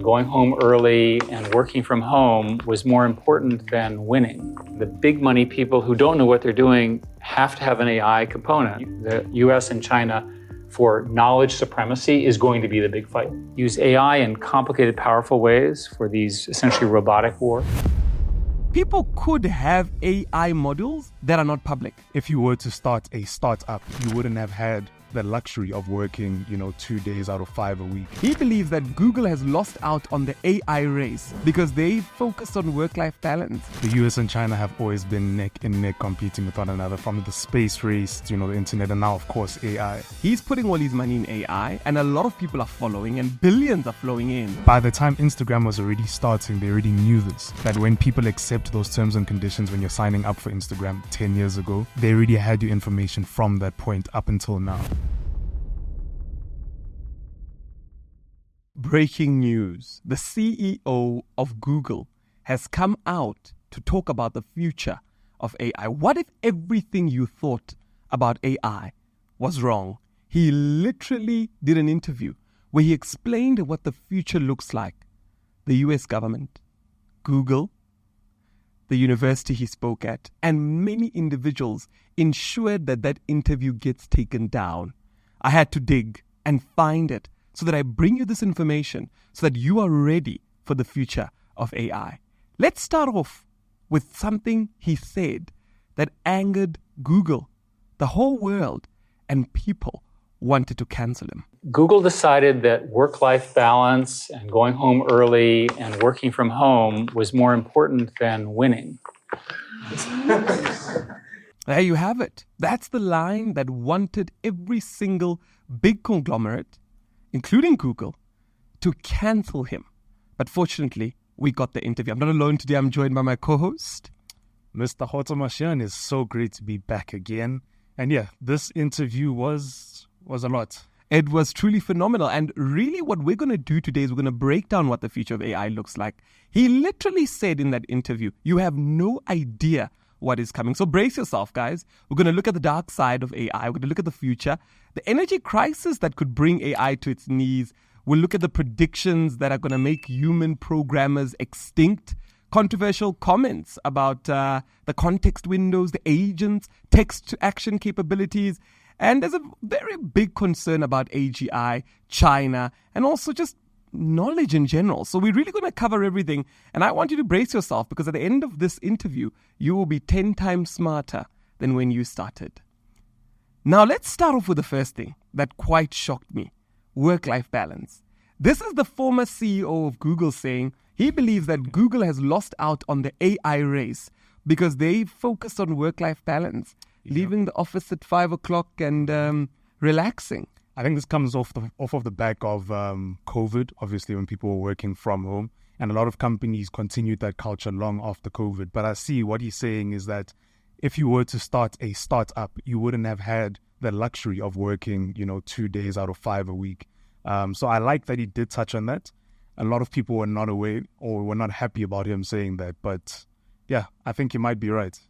going home early and working from home was more important than winning. The big money people who don't know what they're doing have to have an AI component. The US and China for knowledge supremacy is going to be the big fight. Use AI in complicated, powerful ways for these essentially robotic wars. People could have AI models that are not public. If you were to start a startup, you wouldn't have had the luxury of working, 2 days out of 5 a week. He believes that Google has lost out on the AI race because they focused on work-life balance. The US and China have always been neck and neck competing with one another, from the space race to, the internet, and now, of course, AI. He's putting all his money in AI, and a lot of people are following, and billions are flowing in. By the time Instagram was already starting, they already knew this, that when people accept those terms and conditions when you're signing up for Instagram 10 years ago, they already had your information from that point up until now. Breaking news. The CEO of Google has come out to talk about the future of AI. What if everything you thought about AI was wrong? He literally did an interview where he explained what the future looks like. The US government, Google, the university he spoke at, and many individuals ensured that that interview gets taken down. I had to dig and find it so that I bring you this information so that you are ready for the future of AI. Let's start off with something he said that angered Google, the whole world, and people wanted to cancel him. Google decided that work-life balance and going home early and working from home was more important than winning. There you have it. That's the line that wanted every single big conglomerate, including Google, to cancel him. But fortunately, we got the interview. I'm not alone today. I'm joined by my co-host. Mr. Hotomashian, is so great to be back again. And yeah, this interview was a lot. It was truly phenomenal. And really what we're going to do today is we're going to break down what the future of AI looks like. He literally said in that interview, you have no idea what is coming. So brace yourself, guys. We're going to look at the dark side of AI. We're going to look at the future, the energy crisis that could bring AI to its knees. We'll look at the predictions that are going to make human programmers extinct, controversial comments about the context windows, the agents, text-to-action capabilities. And there's a very big concern about AGI, China, and also just knowledge in general. So we're really going to cover everything. And I want you to brace yourself because at the end of this interview, you will be 10 times smarter than when you started. Now, let's start off with the first thing that quite shocked me, work-life balance. This is the former CEO of Google saying he believes that Google has lost out on the AI race because they focused on work-life balance, leaving the office at 5 o'clock and relaxing. I think this comes off of the back of COVID, obviously, when people were working from home. And a lot of companies continued that culture long after COVID. But I see what he's saying is that if you were to start a startup, you wouldn't have had the luxury of working, 2 days out of 5 a week. So I like that he did touch on that. A lot of people were not aware or were not happy about him saying that. But yeah, I think he might be right.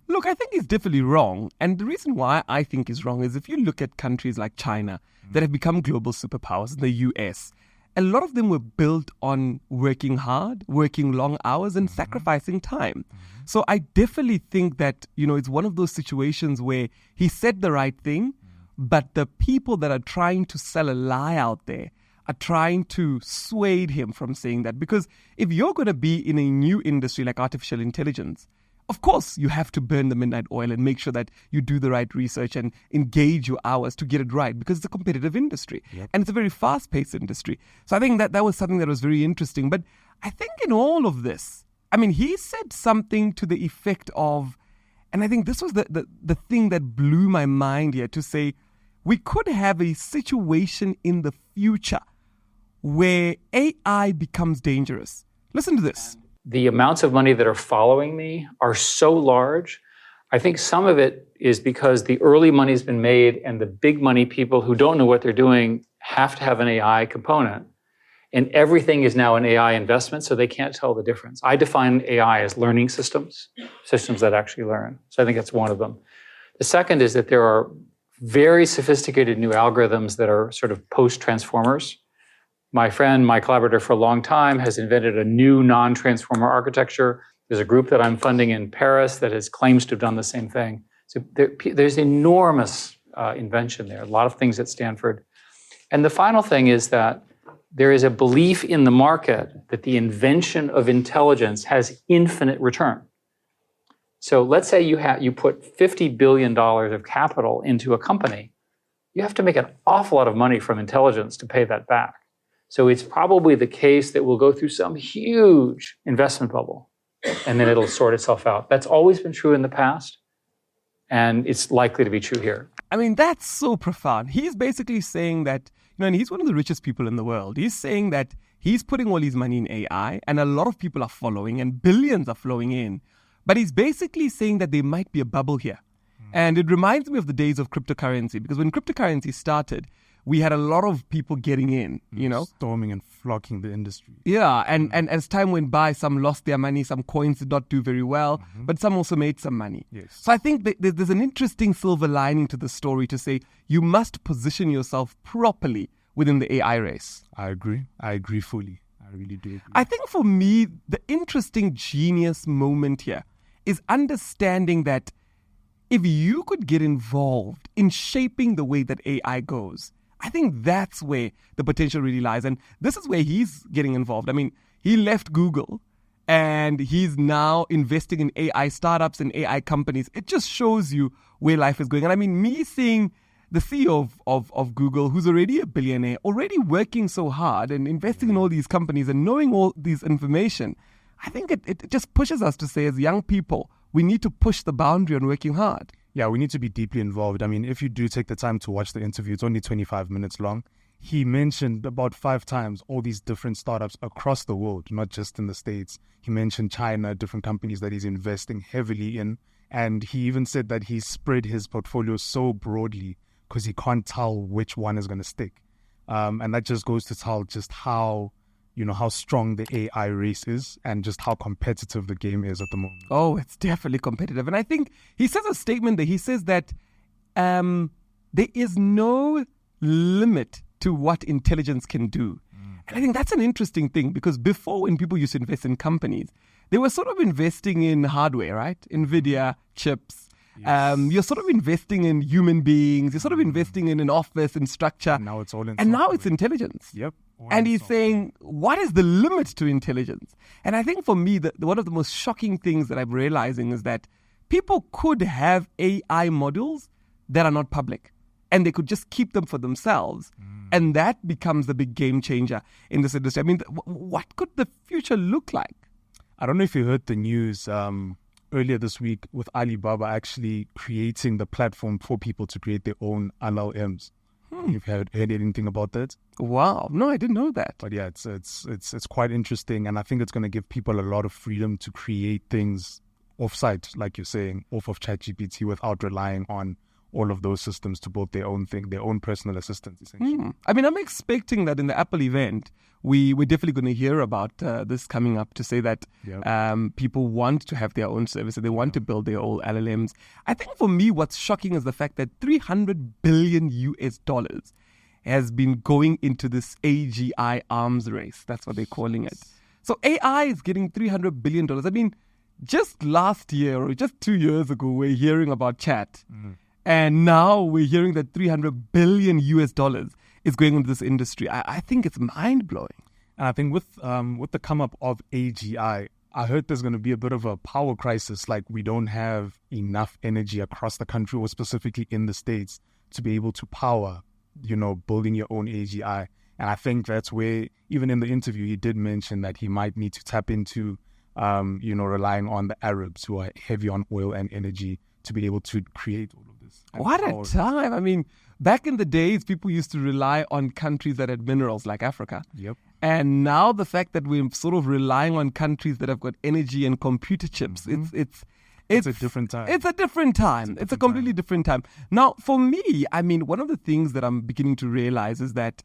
Look, I think he's definitely wrong. And the reason why I think he's wrong is if you look at countries like China that have become global superpowers, the US, a lot of them were built on working hard, working long hours, and sacrificing time. So I definitely think that, it's one of those situations where he said the right thing, but the people that are trying to sell a lie out there are trying to sway him from saying that. Because if you're going to be in a new industry like artificial intelligence, of course, you have to burn the midnight oil and make sure that you do the right research and engage your hours to get it right because it's a competitive industry. Yep. And it's a very fast-paced industry. So I think that was something that was very interesting. But I think in all of this, he said something to the effect of, and I think this was the thing that blew my mind here, to say we could have a situation in the future where AI becomes dangerous. Listen to this. The amounts of money that are following me are so large. I think some of it is because the early money's been made and the big money people who don't know what they're doing have to have an AI component. And everything is now an AI investment, so they can't tell the difference. I define AI as learning systems that actually learn. So I think that's one of them. The second is that there are very sophisticated new algorithms that are sort of post-transformers. My friend, my collaborator for a long time, has invented a new non-transformer architecture. There's a group that I'm funding in Paris that has claims to have done the same thing. So there's enormous invention there, a lot of things at Stanford. And the final thing is that there is a belief in the market that the invention of intelligence has infinite return. So let's say you put $50 billion of capital into a company. You have to make an awful lot of money from intelligence to pay that back. So it's probably the case that we'll go through some huge investment bubble, and then it'll sort itself out. That's always been true in the past, and it's likely to be true here. I mean, that's so profound. He's basically saying that, and he's one of the richest people in the world. He's saying that he's putting all his money in AI, and a lot of people are following, and billions are flowing in. But he's basically saying that there might be a bubble here. And it reminds me of the days of cryptocurrency, because when cryptocurrency started, we had a lot of people getting in, storming and flocking the industry. Yeah, and as time went by, some lost their money, some coins did not do very well, but some also made some money. Yes. So I think there's an interesting silver lining to the story to say you must position yourself properly within the AI race. I agree fully. I really do agree. I think for me, the interesting genius moment here is understanding that if you could get involved in shaping the way that AI goes, I think that's where the potential really lies. And this is where he's getting involved. I mean, he left Google and he's now investing in AI startups and AI companies. It just shows you where life is going. And I mean, me seeing the CEO of Google, who's already a billionaire, already working so hard and investing in all these companies and knowing all this information, I think it just pushes us to say, as young people, we need to push the boundary on working hard. Yeah, we need to be deeply involved. I mean, if you do take the time to watch the interview, it's only 25 minutes long. He mentioned about 5 times all these different startups across the world, not just in the States. He mentioned China, different companies that he's investing heavily in. And he even said that he spread his portfolio so broadly because he can't tell which one is going to stick. And that just goes to tell just how strong the AI race is and just how competitive the game is at the moment. Oh, it's definitely competitive. And I think he says a statement there. He says that there is no limit to what intelligence can do. And I think that's an interesting thing, because before, when people used to invest in companies, they were sort of investing in hardware, right? NVIDIA, chips. Yes. You're sort of investing in human beings. You're sort of investing in an office and structure. And now it's all in And now it's intelligence. Yep. And he's saying, what is the limit to intelligence? And I think for me, one of the most shocking things that I'm realizing is that people could have AI models that are not public, and they could just keep them for themselves. And that becomes the big game changer in this industry. I mean, what could the future look like? I don't know if you heard the news earlier this week with Alibaba actually creating the platform for people to create their own LLMs. You've heard anything about that? Wow. No, I didn't know that. But yeah, it's quite interesting. And I think it's going to give people a lot of freedom to create things off-site, like you're saying, off of ChatGPT, without relying on all of those systems to build their own thing, their own personal assistants, essentially. I mean, I'm expecting that in the Apple event, we're definitely going to hear about this coming up, to say that people want to have their own services. They want to build their own LLMs. I think for me, what's shocking is the fact that $300 billion has been going into this AGI arms race. That's what they're calling it. So AI is getting $300 billion. I mean, just last year or just 2 years ago, we're hearing about chat. And now we're hearing that $300 billion is going into this industry. I think it's mind-blowing. And I think with the come-up of AGI, I heard there's going to be a bit of a power crisis. Like, we don't have enough energy across the country, or specifically in the States, to be able to power, building your own AGI. And I think that's where, even in the interview, he did mention that he might need to tap into, relying on the Arabs, who are heavy on oil and energy, to be able to create all of this. What a time. I mean, back in the days, people used to rely on countries that had minerals, like Africa. Yep. And now the fact that we're sort of relying on countries that have got energy and computer chips, it's a different time. It's a different time. It's a completely different time. Now, for me, I mean, one of the things that I'm beginning to realize is that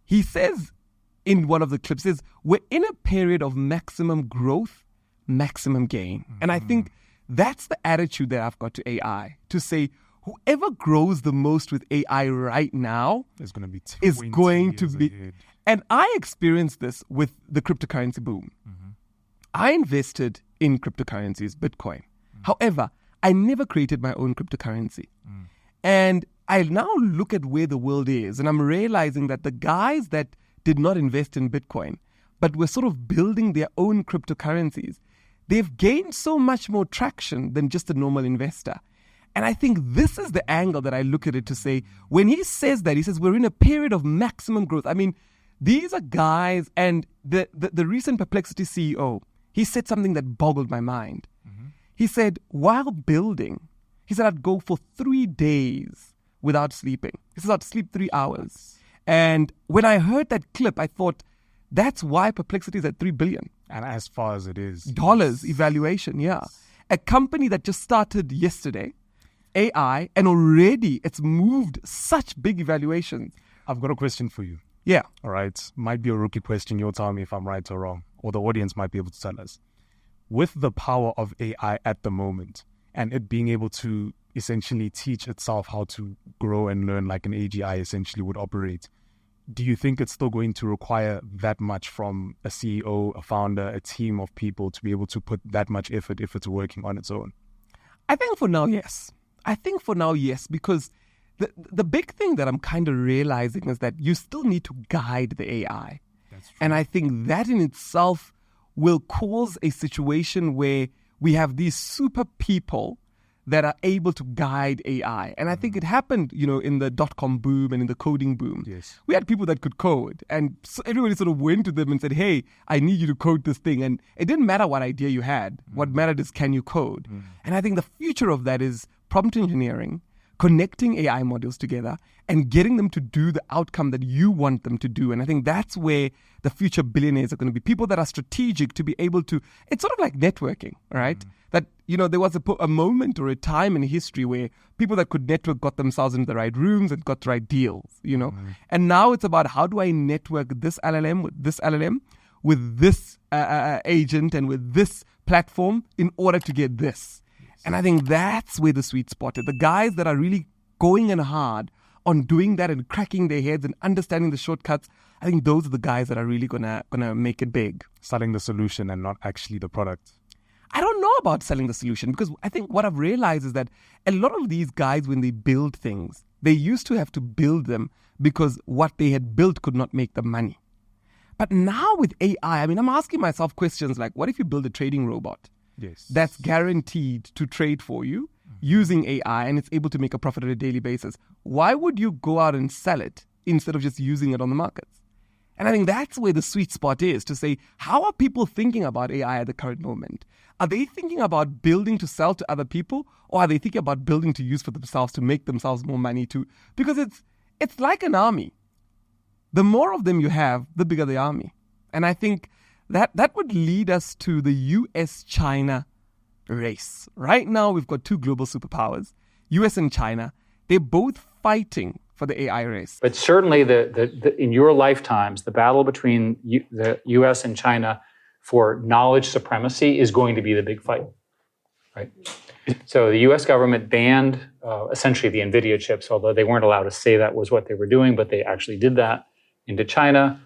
he says in one of the clips is, we're in a period of maximum growth, maximum gain. And I think that's the attitude that I've got to AI, to say, whoever grows the most with AI right now is going to be ahead. And I experienced this with the cryptocurrency boom. I invested in cryptocurrencies, Bitcoin. However, I never created my own cryptocurrency. And I now look at where the world is, and I'm realizing that the guys that did not invest in Bitcoin, but were sort of building their own cryptocurrencies, they've gained so much more traction than just a normal investor. And I think this is the angle that I look at it to say, when he says that, he says we're in a period of maximum growth. I mean, these are guys, and the recent Perplexity CEO, he said something that boggled my mind. He said, while building, he said, I'd go for 3 days without sleeping. He said, I'd sleep 3 hours. And when I heard that clip, I thought, that's why Perplexity is at $3 billion. And as far as it is. Dollars evaluation, yeah. A company that just started yesterday, AI, and already it's moved such big evaluations. I've got a question for you. Yeah. All right. Might be a rookie question. You'll tell me if I'm right or wrong, or the audience might be able to tell us. With the power of AI at the moment, and it being able to essentially teach itself how to grow and learn like an AGI essentially would operate, do you think it's still going to require that much from a CEO, a founder, a team of people to be able to put that much effort if it's working on its own? I think for now, yes. Because the big thing that I'm kind of realizing is that you still need to guide the AI. That's true. And I think that in itself will cause a situation where we have these super people that are able to guide AI. And I think it happened, in the dot-com boom and in the coding boom. Yes. We had people that could code, and so everybody sort of went to them and said, hey, I need you to code this thing. And it didn't matter what idea you had. What mattered is, can you code? And I think the future of that is prompt engineering, connecting AI modules together and getting them to do the outcome that you want them to do. And I think that's where the future billionaires are going to be, people that are strategic to be able to, it's sort of like networking, right? That, there was a moment or a time in history where people that could network got themselves into the right rooms and got the right deals, And now it's about, how do I network this LLM with this agent and with this platform in order to get this. And I think that's where the sweet spot is. The guys that are really going in hard on doing that and cracking their heads and understanding the shortcuts, I think those are the guys that are really gonna make it big. Selling the solution and not actually the product. I don't know about selling the solution, because I think what I've realized is that a lot of these guys, when they build things, they used to have to build them because what they had built could not make them money. But now with AI, I'm asking myself questions like, what if you build a trading robot? Yes. That's guaranteed to trade for you using AI, and it's able to make a profit on a daily basis. Why would you go out and sell it instead of just using it on the markets? And I think that's where the sweet spot is, to say, how are people thinking about AI at the current moment? Are they thinking about building to sell to other people, or are they thinking about building to use for themselves, to make themselves more money too? Because it's like an army. The more of them you have, the bigger the army. And I think that would lead us to the US-China race. Right now, we've got two global superpowers, US and China. They're both fighting for the AI race. But certainly, in your lifetimes, the battle between the US and China for knowledge supremacy is going to be the big fight, right? So the US government banned essentially the NVIDIA chips, although they weren't allowed to say that was what they were doing, but they actually did that into China.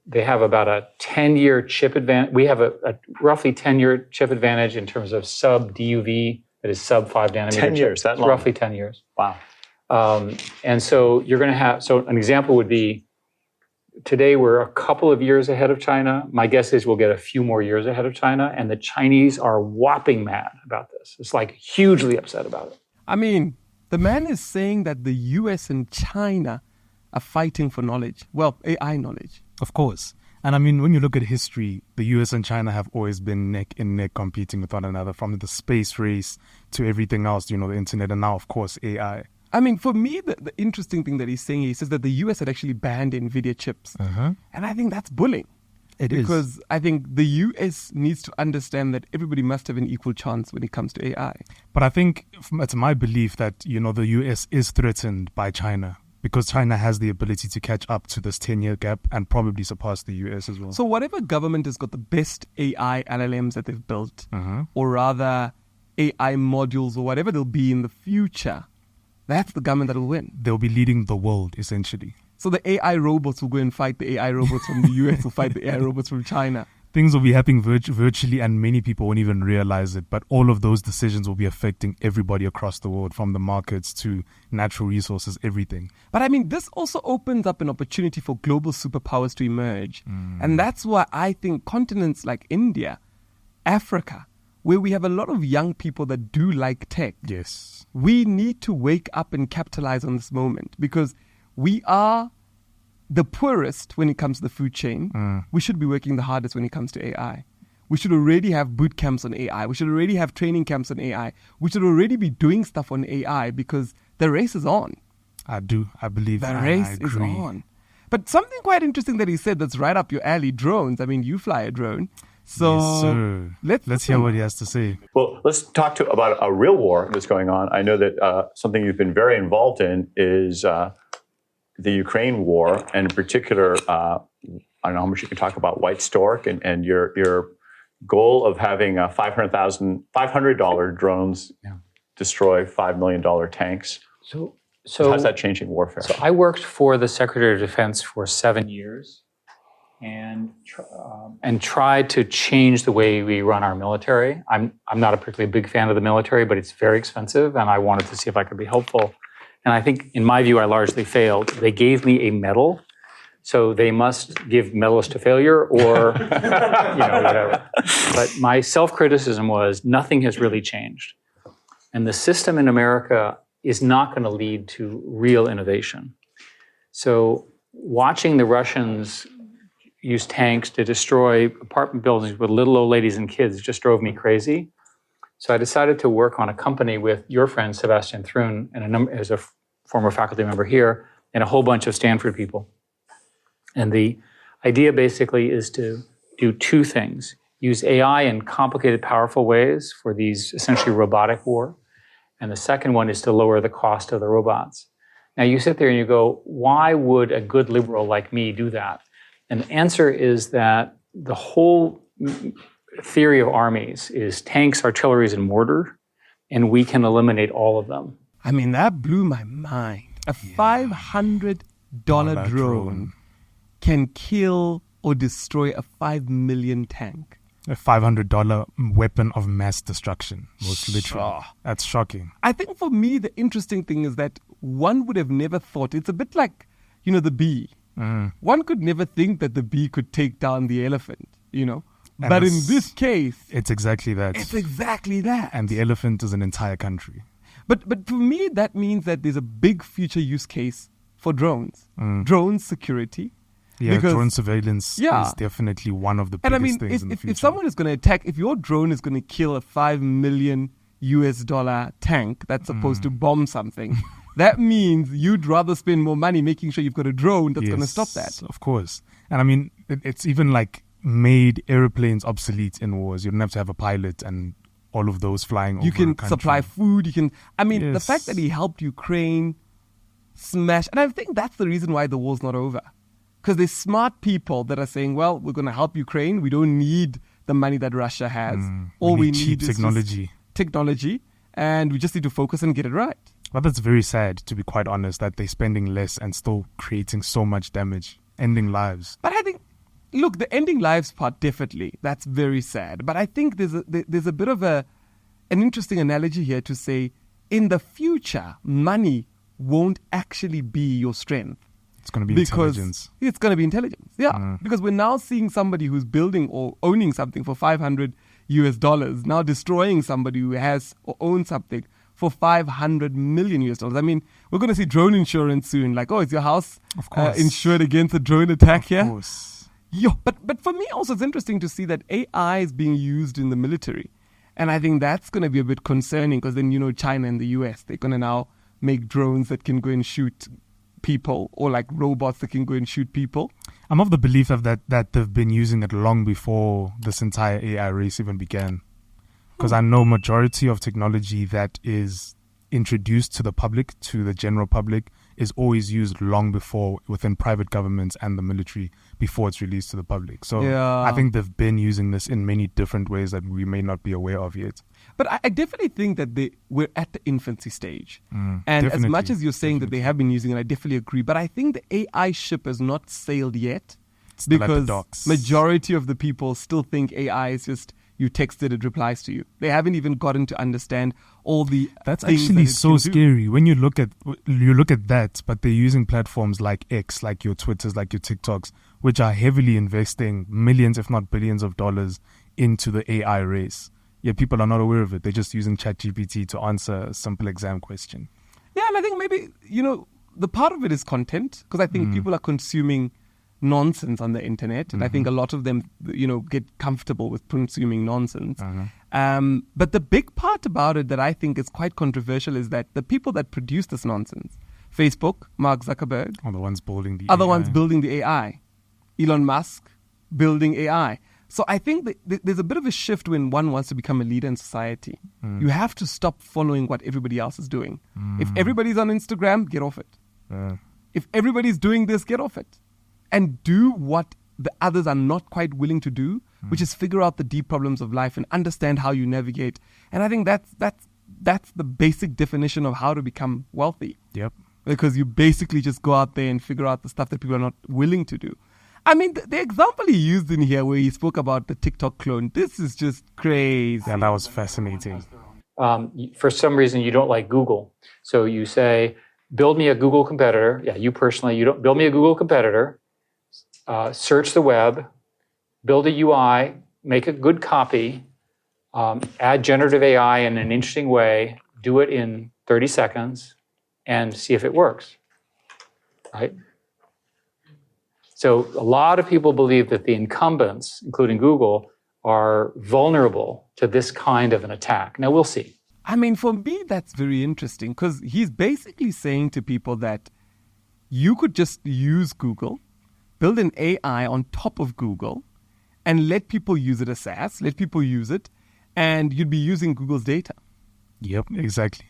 They have about a 10-year chip advantage. We have a roughly 10-year chip advantage in terms of sub-DUV, that is sub-5 nanometer. 10 years, that long? Roughly 10 years. Wow. And so you're going to have, so an example would be, today we're a couple of years ahead of China. My guess is we'll get a few more years ahead of China, and the Chinese are whopping mad about this. It's like hugely upset about it. The man is saying that the US and China are fighting for knowledge. Well, AI knowledge. Of course. And when you look at history, the US and China have always been neck and neck competing with one another, from the space race to everything else, the internet, and now, of course, AI. For me, the interesting thing that he's saying, he says that the US had actually banned NVIDIA chips. And I think that's bullying. It is. Because I think the US needs to understand that everybody must have an equal chance when it comes to AI. But I think it's my belief that, the US is threatened by China, because China has the ability to catch up to this 10-year gap and probably surpass the US as well. So whatever government has got the best AI LLMs that they've built, or rather AI modules or whatever they'll be in the future, that's the government that will win. They'll be leading the world, essentially. So the AI robots will go and fight the AI robots from the US will fight the AI robots from China. Things will be happening virtually, and many people won't even realize it. But all of those decisions will be affecting everybody across the world, from the markets to natural resources, everything. But I mean, this also opens up an opportunity for global superpowers to emerge. And that's why I think continents like India, Africa, where we have a lot of young people that do like tech, Yes. we need to wake up and capitalize on this moment, because we are the poorest when it comes to the food chain. We should be working the hardest when it comes to AI. We should already have boot camps on AI. We should already have training camps on AI. We should already be doing stuff on AI, because the race is on. I believe The I race is agree. on. But something quite interesting that he said that's right up your alley, drones. I mean, you fly a drone. So Yes, sir. Let's hear what he has to say. Well, let's talk about a real war that's going on. I know that something you've been very involved in is the Ukraine war, and in particular, I don't know how much you can talk about White Stork and your goal of having $500 drones destroy $5 million tanks. So How's that changing warfare? So I worked for the Secretary of Defense for 7 years, and tried to change the way we run our military. I'm not a particularly big fan of the military, but it's very expensive, and I wanted to see if I could be helpful. And I think, in my view, I largely failed. They gave me a medal, so they must give medals to failure, or whatever. But my self-criticism was nothing has really changed, and the system in America is not going to lead to real innovation. So watching the Russians use tanks to destroy apartment buildings with little old ladies and kids just drove me crazy. So I decided to work on a company with your friend Sebastian Thrun, and as a former faculty member here, and a whole bunch of Stanford people. And the idea basically is to do two things: use AI in complicated, powerful ways for these essentially robotic war. And the second one is to lower the cost of the robots. Now you sit there and you go, why would a good liberal like me do that? And the answer is that the whole theory of armies is tanks, artillery, and mortar, and we can eliminate all of them. I mean, that blew my mind. A $500 drone can kill or destroy a 5 million tank. A $500 weapon of mass destruction, most literally. That's shocking. I think for me, the interesting thing is that one would have never thought, it's a bit like, the bee. One could never think that the bee could take down the elephant, But in this case, it's exactly that. It's exactly that. And the elephant is an entire country. But for me, that means that there's a big future use case for drones. Drone security. Yeah, because, drone surveillance is definitely one of the biggest things in the future. If someone is going to attack, if your drone is going to kill a $5 million tank that's supposed to bomb something, that means you'd rather spend more money making sure you've got a drone that's going to stop that. Of course. And I mean, it's even like made airplanes obsolete in wars. You don't have to have a pilot and all of those flying over You can a country. supply food. The fact that he helped Ukraine smash, and I think that's the reason why the war's not over. Because there's smart people that are saying, well, we're going to help Ukraine. We don't need the money that Russia has. All we need is technology, and we just need to focus and get it right. Well, that's very sad, to be quite honest, that they're spending less and still creating so much damage, ending lives. But I think, look, the ending lives part, definitely, that's very sad. But I think there's a bit of an interesting analogy here to say, in the future, money won't actually be your strength. It's going to be intelligence. It's going to be intelligence, Because we're now seeing somebody who's building or owning something for $500 now destroying somebody who has or owns something for $500 million. I mean, we're going to see drone insurance soon. Like, is your house insured against a drone attack here? Of course. But for me also, it's interesting to see that AI is being used in the military. And I think that's going to be a bit concerning because then, China and the US, they're going to now make drones that can go and shoot people, or like robots that can go and shoot people. I'm of the belief that they've been using it long before this entire AI race even began. Because I know majority of technology that is introduced to the public, to the general public, is always used long before within private governments and the military before it's released to the public. So I think they've been using this in many different ways that we may not be aware of yet. But I definitely think that we're at the infancy stage. And as definitely, much as you're saying that they have been using it, I definitely agree. But I think the AI ship has not sailed yet Still at the because docks. majority of the people still think AI is just you texted, it replies to you. They haven't even gotten to understand all the That's things actually that it so can do. scary when you look at that, but they're using platforms like X, like your Twitters, like your TikToks, which are heavily investing millions, if not billions of dollars into the AI race. Yet people are not aware of it. They're just using ChatGPT to answer a simple exam question. Yeah, and I think maybe, the part of it is content, because I think people are consuming nonsense on the internet, and I think a lot of them, get comfortable with consuming nonsense. But the big part about it that I think is quite controversial is that the people that produce this nonsense, Facebook, Mark Zuckerberg, Are the ones building the are the AI. ones building the AI. Elon Musk building AI. So I think that there's a bit of a shift when one wants to become a leader in society. You have to stop following what everybody else is doing. If everybody's on Instagram, get off it. If everybody's doing this, get off it. And do what the others are not quite willing to do, which is figure out the deep problems of life and understand how you navigate. And I think that's the basic definition of how to become wealthy. Yep. Because you basically just go out there and figure out the stuff that people are not willing to do. I mean, the example he used in here where he spoke about the TikTok clone, this is just crazy. And that was fascinating. For some reason, you don't like Google. So you say, build me a Google competitor. Yeah, you personally, you don't build me a Google competitor. Search the web, build a UI, make a good copy, add generative AI in an interesting way, do it in 30 seconds, and see if it works, right? So a lot of people believe that the incumbents, including Google, are vulnerable to this kind of an attack. Now, we'll see. I mean, for me, that's very interesting because he's basically saying to people that you could just use Google, build an AI on top of Google, and let people use it as SaaS, let people use it, and you'd be using Google's data. Yep, exactly.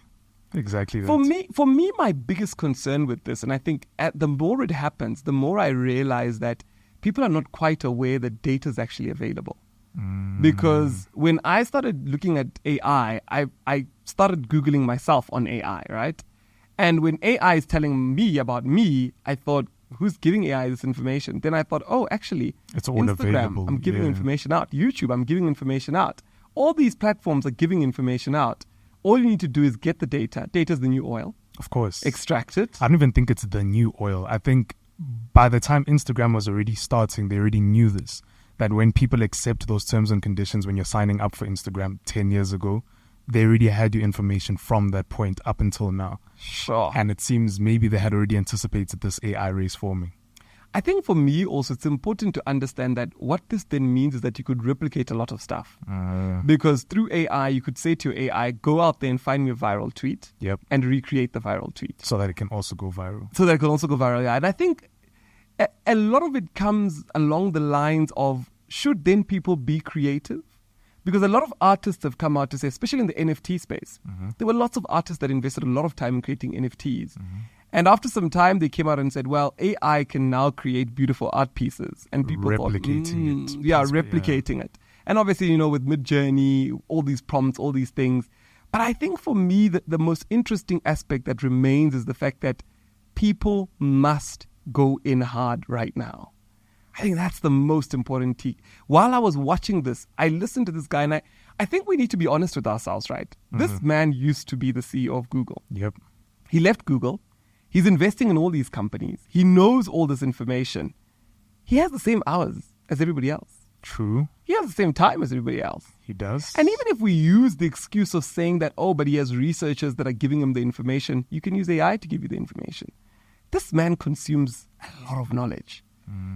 Exactly. For me, my biggest concern with this, and I think the more it happens, the more I realize that people are not quite aware that data is actually available. Because when I started looking at AI, I started Googling myself on AI, right? And when AI is telling me about me, I thought, who's giving AI this information? Then I thought, oh, actually, it's all Instagram, available. I'm giving information out. YouTube, I'm giving information out. All these platforms are giving information out. All you need to do is get the data. Data is the new oil. Of course. Extract it. I don't even think it's the new oil. I think by the time Instagram was already starting, they already knew this. That when people accept those terms and conditions when you're signing up for Instagram 10 years ago, they already had your information from that point up until now. Sure. And it seems maybe they had already anticipated this AI race forming. I think for me also, it's important to understand that what this then means is that you could replicate a lot of stuff. Because through AI, you could say to your AI, go out there and find me a viral tweet and recreate the viral tweet. So that it can also go viral. Yeah. And I think a lot of it comes along the lines of, should then people be creative? Because a lot of artists have come out to say, especially in the NFT space, there were lots of artists that invested a lot of time in creating NFTs. And after some time, they came out and said, well, AI can now create beautiful art pieces. And people replicating thought, it. Yeah, replicating it. And obviously, with Mid-Journey, all these prompts, all these things. But I think for me, the most interesting aspect that remains is the fact that people must go in hard right now. I think that's the most important key. While I was watching this, I listened to this guy, and I think we need to be honest with ourselves, right? This man used to be the CEO of Google. Yep. He left Google. He's investing in all these companies. He knows all this information. He has the same hours as everybody else. True. He has the same time as everybody else. He does. And even if we use the excuse of saying that, but he has researchers that are giving him the information, you can use AI to give you the information. This man consumes a lot of knowledge.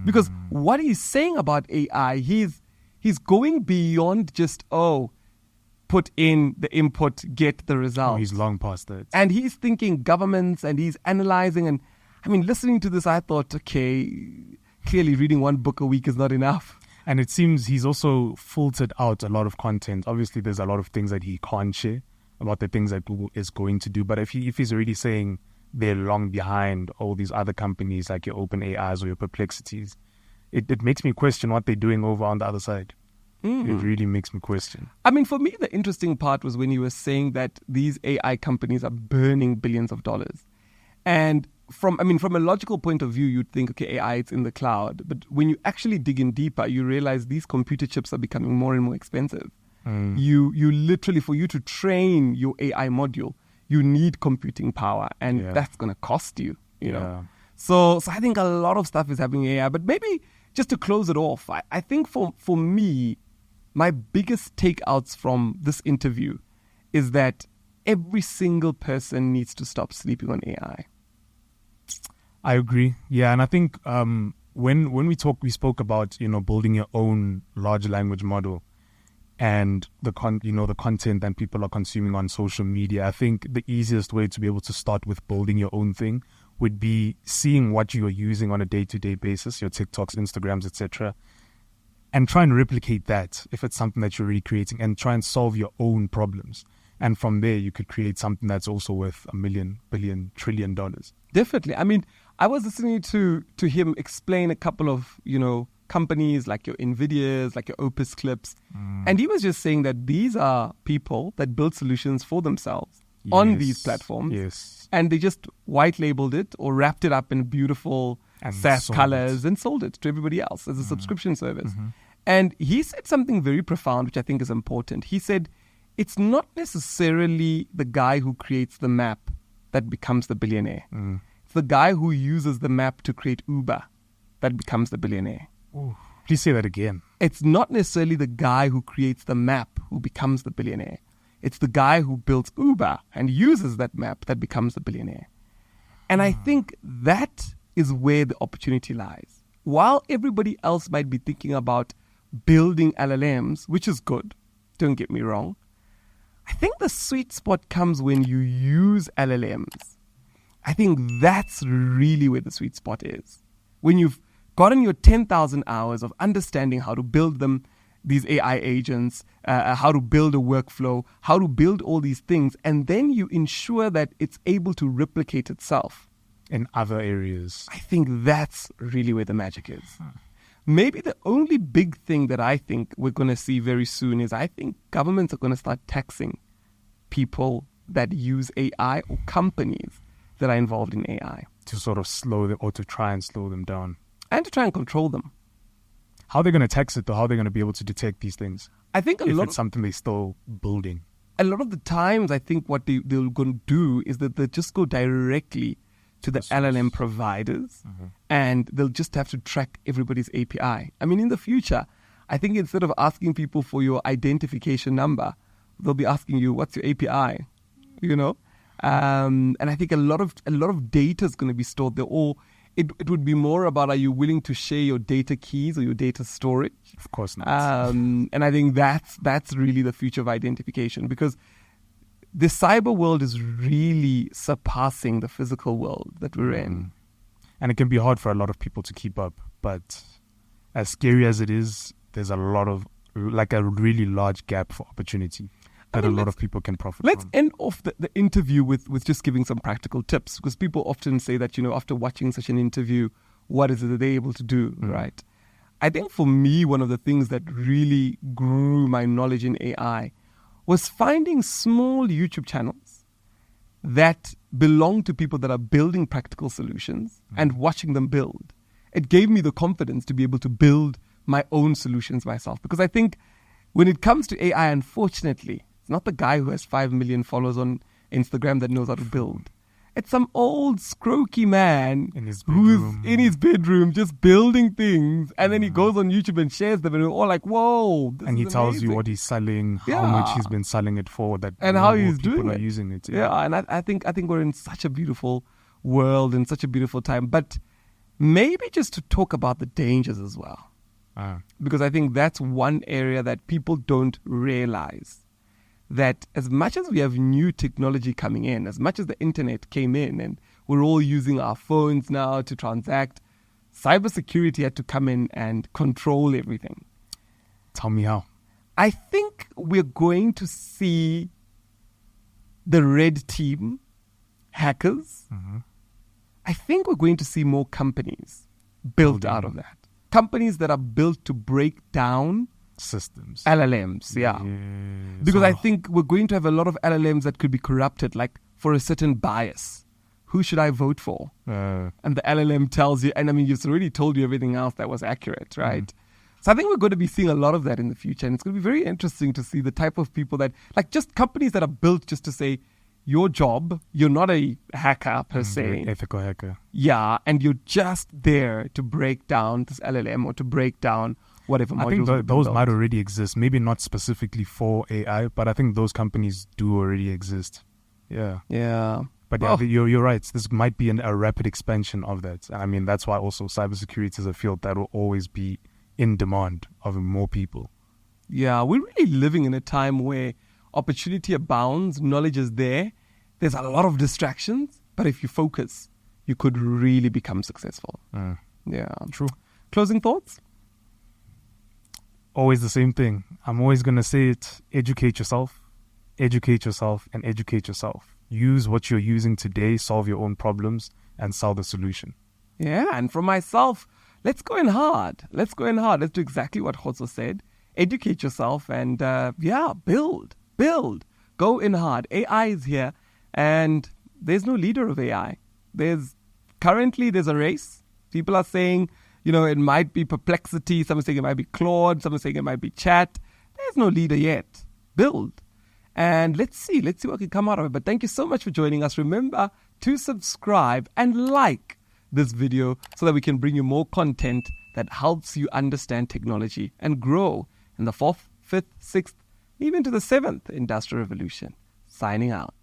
Because what he's saying about AI, he's going beyond just, put in the input, get the result. He's long past that. And he's thinking governments and he's analyzing. And I mean, listening to this, I thought, okay, clearly reading one book a week is not enough. And it seems he's also filtered out a lot of content. Obviously, there's a lot of things that he can't share about the things that Google is going to do. But if he's already saying they're long behind all these other companies like your OpenAIs or your Perplexities. It makes me question what they're doing over on the other side. It really makes me question. I mean, for me, the interesting part was when you were saying that these AI companies are burning billions of dollars. And from a logical point of view, you'd think, okay, AI, it's in the cloud. But when you actually dig in deeper, you realize these computer chips are becoming more and more expensive. You literally, for you to train your AI module, you need computing power, and that's going to cost you, you know. So I think a lot of stuff is happening in AI. But maybe just to close it off, I think for me, my biggest takeouts from this interview is that every single person needs to stop sleeping on AI. I agree. Yeah, and I think when we spoke about building your own large language model and the content that people are consuming on social media. I think the easiest way to be able to start with building your own thing would be seeing what you are using on a day-to-day basis, your TikToks, Instagrams, etc., and try and replicate that if it's something that you're really creating, and try and solve your own problems. And from there, you could create something that's also worth $1 million, billion, $1 trillion. Definitely. I mean, I was listening to him explain a couple of, companies like your NVIDIAs, like your Opus Clips. And he was just saying that these are people that build solutions for themselves on these platforms. Yes. And they just white labeled it or wrapped it up in beautiful SaaS colors and sold it to everybody else as a subscription service. And he said something very profound, which I think is important. He said, it's not necessarily the guy who creates the map that becomes the billionaire. It's the guy who uses the map to create Uber that becomes the billionaire. Ooh, please say that again. It's not necessarily the guy who creates the map who becomes the billionaire. It's the guy who builds Uber and uses that map that becomes the billionaire. And I think that is where the opportunity lies. While everybody else might be thinking about building LLMs, which is good, don't get me wrong, I think the sweet spot comes when you use LLMs. I think that's really where the sweet spot is. When you've gotten your 10,000 hours of understanding how to build them, these AI agents, how to build a workflow, how to build all these things, and then you ensure that it's able to replicate itself. In other areas. I think that's really where the magic is. Maybe the only big thing that I think we're going to see very soon is I think governments are going to start taxing people that use AI or companies that are involved in AI. To sort of slow them, or to try and slow them down. And to try and control them. How are they going to tax it, though? How are they going to be able to detect these things? I think if it's something they're still building. A lot of the times, I think what they're going to do is that they'll just go directly to the LLM providers, and they'll just have to track everybody's API. I mean, in the future, I think instead of asking people for your identification number, they'll be asking you, what's your API? And I think a lot of data is going to be stored there, or it would be more about, are you willing to share your data keys or your data storage? Of course not. And I think that's really the future of identification, because the cyber world is really surpassing the physical world that we're in. And it can be hard for a lot of people to keep up. But as scary as it is, there's a lot of, like a really large gap for opportunity that a lot of people can profit from. Let's end off the interview with just giving some practical tips, because people often say that, after watching such an interview, what is it that they're able to do, right? I think for me, one of the things that really grew my knowledge in AI was finding small YouTube channels that belong to people that are building practical solutions and watching them build. It gave me the confidence to be able to build my own solutions myself. Because I think when it comes to AI, unfortunately, it's not the guy who has 5 million followers on Instagram that knows how to build. It's some old scroky man who's in his bedroom just building things, and then he goes on YouTube and shares them, and we're all like, whoa, this and he is tells amazing. You what he's selling, how much he's been selling it for, that and how he's people doing are it. using it. Yeah, and I think we're in such a beautiful world and such a beautiful time. But maybe just to talk about the dangers as well. Because I think that's one area that people don't realize. That as much as we have new technology coming in, as much as the internet came in and we're all using our phones now to transact, cybersecurity had to come in and control everything. Tell me how. I think we're going to see the red team hackers, I think we're going to see more companies built out of that. Companies that are built to break down systems. LLMs, yeah. Because I think we're going to have a lot of LLMs that could be corrupted, like for a certain bias. Who should I vote for? And the LLM tells you, and I mean, it's already told you everything else that was accurate, right? So I think we're going to be seeing a lot of that in the future. And it's going to be very interesting to see the type of people that, like just companies that are built just to say, your job, you're not a hacker per se. Ethical hacker. Yeah, and you're just there to break down this LLM or to break down whatever modules. I think those might already exist. Maybe not specifically for AI, but I think those companies do already exist. Yeah. Yeah. But yeah, you're right. This might be a rapid expansion of that. I mean, that's why also cybersecurity is a field that will always be in demand of more people. Yeah, we're really living in a time where opportunity abounds, knowledge is there. There's a lot of distractions, but if you focus, you could really become successful. Yeah, true. Closing thoughts? Always the same thing. I'm always going to say it. Educate yourself, and educate yourself. Use what you're using today, solve your own problems, and sell the solution. Yeah, and for myself, let's go in hard. Let's do exactly what Khotso said. Educate yourself and, build. Go in hard. AI is here, and there's no leader of AI. Currently there's a race. People are saying, it might be Perplexity. Some are saying it might be Claude. Some are saying it might be Chat. There's no leader yet. Build. And let's see what can come out of it. But thank you so much for joining us. Remember to subscribe and like this video so that we can bring you more content that helps you understand technology and grow in the 4th, 5th, 6th, even to the 7th Industrial Revolution. Signing out.